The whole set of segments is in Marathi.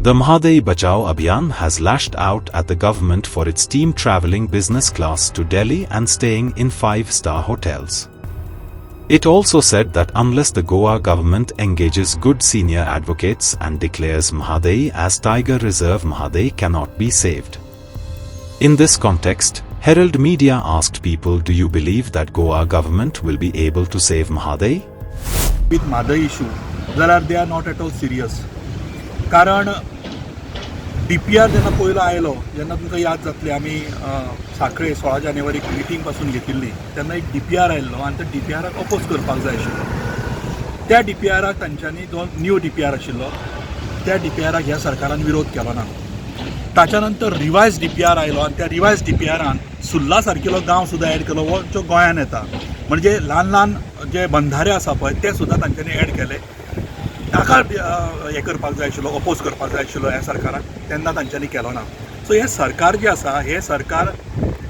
The Mahadai Bachao Abhiyan has lashed out at the government for its team travelling business class to Delhi and staying in 5-star hotels. It also said that unless the Goa government engages good senior advocates and declares Mahadai as Tiger Reserve, Mahadai cannot be saved. In this context, Herald Media asked people, do you believe that Goa government will be able to save Mahadai? With Mahadai issue, they are not at all serious. कारण DPR जेन्ना पयलो आयलो, जेन्ना तुमकां याद जातलें आमी साखळे 16 जानेवारीक मिटींग पासून घेतिल्ली तेन्ना एक DPR आयल्लो आनी त्या DPRाक अपोज करपाक जाय आशिल्लो. त्या DPRाक तांच्यांनी जो न्यू DPR आशिल्लो त्या DPRाक ह्या सरकारान विरोध केलो ना. ताच्या नंतर रिवायज DPR आयलो आनी त्या रिवायज DPRान सुर्ला सारकेलो गांव सुद्दां एड केलो जो गोंयान येता. म्हणजे ल्हान ल्हान जे बंधारे आसा पळय ते सुद्दां तांच्यांनी एड केले. ताका हें करपाक जाय आशिल्लो, अपोज करपाक जाय आशिल्लो ह्या सरकाराक, तेन्ना तांच्यांनी केलो ना. सो हें सरकार जें आसा हें सरकार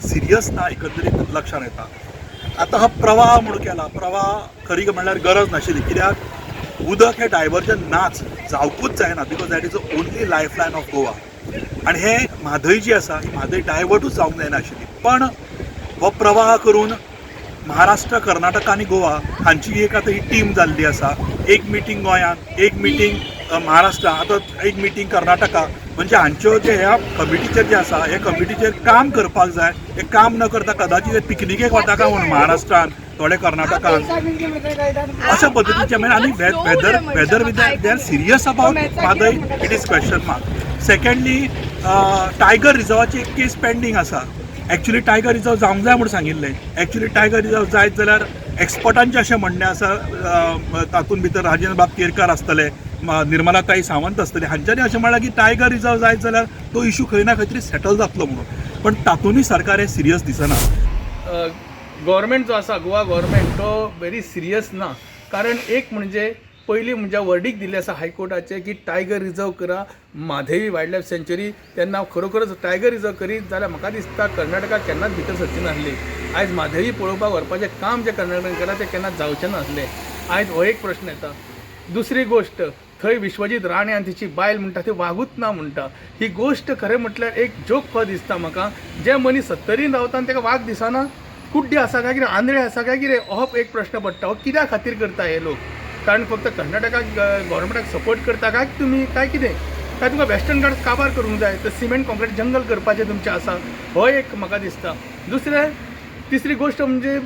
सिरियस ना एकंदरीत लक्षांत येता. आतां हा प्रवाह म्हणून केला, प्रवाह खरी म्हणल्यार गरज नाशिल्ली, कित्याक उदक हें डायवर्जन नाच, जावपूच जायना, because that is the only lifeline of Goa. आनी हें म्हादय जी आसा ही म्हादय डायवर्टूच जावंक जायना आशिल्ली. पण हो प्रवाह करून महाराष्ट्र, कर्नाटका आनी गोवा हांची एक आतां ही टीम जाल्ली आसा. एक मिटींग गोंयान, एक मिटींग महाराष्ट्रा, आतां एक मिटींग कर्नाटका. म्हणजे हांच्यो जे ह्या कमिटीचेर जे आसा हे कमिटीचेर काम करपाक जाय. हे काम न करता कदाचित पिकनिकेक वता काय म्हणून महाराष्ट्रान, थोडे कर्नाटकान अशा पद्दतीचे. आनी whether with they are serious about Mhadei, it is question mark. Secondly tiger रिजर्वाची एक केस पेंडींग आसा. एक्चुअली टायगर रिजर्व जावंक जाय म्हणून सांगिल्लें. एक्चुअली टायगर रिजर्व जायत जाल्यार एक्सपर्टांचें अशें म्हणणें आसा, तातूंत भितर राजेंद्र बाब केरकार आसतले, निर्मलाताई सावंत आसतले, हांच्यांनी अशें म्हणलां की टायगर रिजर्व जायत जाल्यार तो इशू खंय ना खंय तरी सेटल जातलो म्हणून. पण तातूंतय सरकार हें सिरियस दिसना. गव्हर्मेंट जो आसा, गोवा गव्हर्मेंट, तो व्हेरी सिरियस ना. कारण एक म्हणजे पयलीं म्हणजे वर्डीक दिल्लें आसा हायकोर्टाचें की टायगर रिजर्व करा, म्हादई वायल्ड लायफ सँच्युरी. तेन्ना खरोखरच टायगर रिजर्व करीत जाल्यार म्हाका दिसता कर्नाटका केन्नाच भितर सरची नासली. आयज म्हादई पळोवपाक व्हरपाचें काम जें कर्नाटकान केलां तें केन्ना जावचें नासलें. आयज हो एक प्रश्न येता. दुसरी गोश्ट, थंय विश्वजीत राणे आनी तिची बायल म्हणटा ती वागूच ना म्हणटा. ही गोश्ट खरें म्हटल्यार एक जोक कहो दिसता म्हाका. जे मनीस 70 रावता आनी ताका वाग दिसना, कुड्डे आसा काय कितें, आंधळे आसा काय कितें, हो एक प्रश्न पडटा. हो कित्या खातीर करता हे लोक? कारण फक्त कर्नाटकाक गव्हर्मेंटाक सपोर्ट करता काय तुमी, काय कितें? काय तुका वेस्टर्न घाट काबार करूंक जाय, तर सिमेंट कॉन्क्रीट जंगल करपाचें तुमचें आसा? हो एक म्हाका दिसता. तिसरी गोश्ट म्हणजे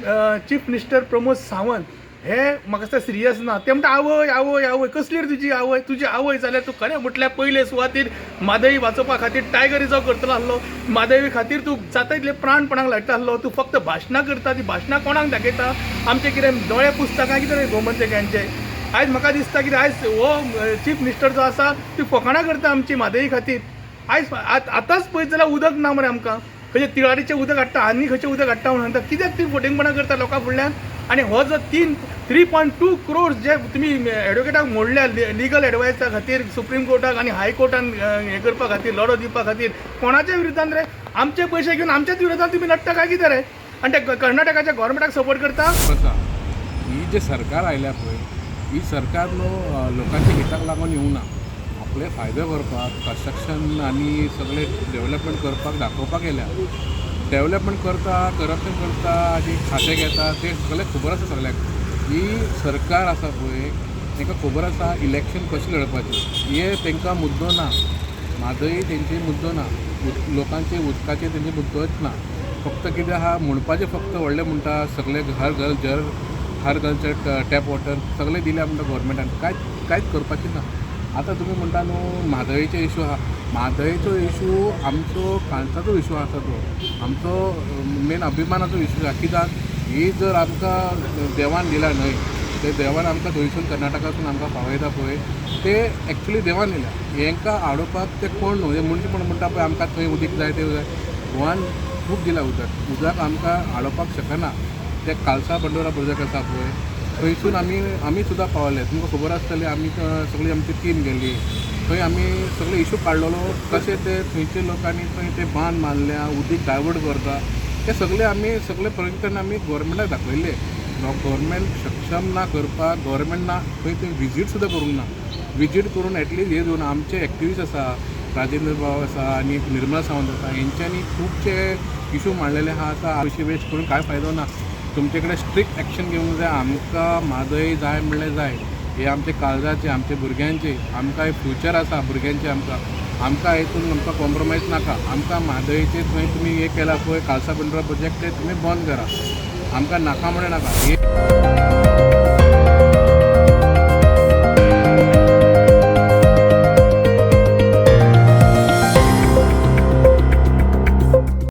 चीफ मिनिस्टर प्रमोद सावंत हे म्हाका दिसता सिरियस ना. ते म्हणटा आवय आवय आवय, कसली रे तुजी आवय? तुजी आवय जाल्यार तूं खरें म्हटल्यार पयले सुवातेर म्हादई वाचोवपा खातीर टायगर रिजर्व करतलो आसलो. म्हादई खातीर तूं जाता तितले प्राणपणाक लायता आसलो. तूं फक्त भाशणां करता, ती भाशणां कोणाक दाखयता? आमचे कितें दोळे पुसता काय कितें गोमंतकांचे? आयज म्हाका दिसता की आयज हो चीफ मिनिस्टर जो आसा ती फकाणां करता आमची म्हादई खातीर. आयज आतांच पळयत जाल्यार उदक ना मरे आमकां. खंयचे तिळारीचें उदक हाडटा, आनी खंयचें उदक हाडटा म्हणून सांगता. कित्याक ती फटिंगपणां करता लोकां फुडल्यान? आनी हो जो 3.2 crores जे तुमी एडवोकेटाक मोडल्या लिगल एडवायसा खातीर सुप्रीम कोर्टाक आनी हायकोर्टान हें करपा खातीर, लढो दिवपा खातीर, कोणाच्या विरोधान रे? आमचे पयशे घेवन आमच्याच विरोधान तुमी लढटा काय कितें रे? आनी ते कर्नाटकाच्या गव्हर्मेंटाक सपोर्ट करता. ही जे सरकार आयल्या पळय, ही सरकार लोकांच्या हिताक लागून येवना. आपले फायदे करपाक, कन्स्ट्रक्शन आनी सगळे डेव्हलपमेंट करपाक दाखोवपाक येल्या. डेव्हलपमेंट करता, करप्शन करता आनी खाते घेता, ते सगळें खबर आसा सगळ्याक. ही सरकार आसा पळय तांकां खबर आसा इलेक्शन कशें लडपाचें. हे तांकां मुद्दो ना. म्हादई तेंचे मुद्दो ना, लोकांचे उदकाचे तेंचे मुद्दोच ना. फक्त कितें आहा म्हणपाचें, फक्त व्हडलें म्हणटा सगळे हर घरचे टॅप वॉटर सगळें दिल्या म्हणटा गव्हर्मेंटान. कांयच करपाचें ना. आतां तुमी म्हणटा न्हू म्हादईचो इशू आहा. म्हादईचो इशू आमचो काणसाचो इशू आसा, तो आमचो मेन अभिमानाचो इशू आसा. कित्याक ही जर आमकां देवान दिला न्हय, ते देवान आमकां थंयसून कर्नाटकासून आमकां पावयता पळय, ते एक्चुली देवान दिल्या. हेंकां आडोवपाक ते कोण न्हू, हे मनीस म्हणटा पळय आमकां थंय उदीक जाय ते जाय. गोवान खूब दिला उदक आमकां आडोवपाक शकना. ते कालसा बंडोरा प्रोजेक्ट आसा पळय, थंयसून आमी सुद्दां पावले. तुमकां खबर आसतलें, आमी सगळी आमची टीम गेली थंय. आमी सगळे इशू काडलेलो कशें ते थंयचे लोकांनी थंय ते बांद मारल्या, उदीक डायवर्ट करता, ते सगळे प्रयत्न आमी गव्हर्मेंटाक दाखयले. गव्हर्मेंट सक्षम ना करपाक, गव्हर्मेंट ना थंय ते विजीट सुद्दां करूंक ना. विजीट करून एटलीस्ट हे दोन आमचे एक्टिविस्ट आसा, राजेंद्र भाव आसा आनी निर्मला सावंत आसा, हेंच्यांनी खुबशे इशू मांडलेले आहा. आतां पयशे वेस्ट करून कांय फायदो ना. तुमचे कडेन स्ट्रिक्ट एक्शन घेवंक जाय. आमकां म्हादय जाय म्हणलें जाय. हे आमचे काळजाचे, आमच्या भुरग्यांचे, आमकां फ्युचर आसा भुरग्यांचे. आमकां हेतून आमकां कॉम्प्रोमायज नाका. आमकां म्हादयचे थंय तुमी हे केला पळय खालसा बंदरा प्रोजेक्ट ते तुमी बंद करा. आमकां नाका म्हणून नाका.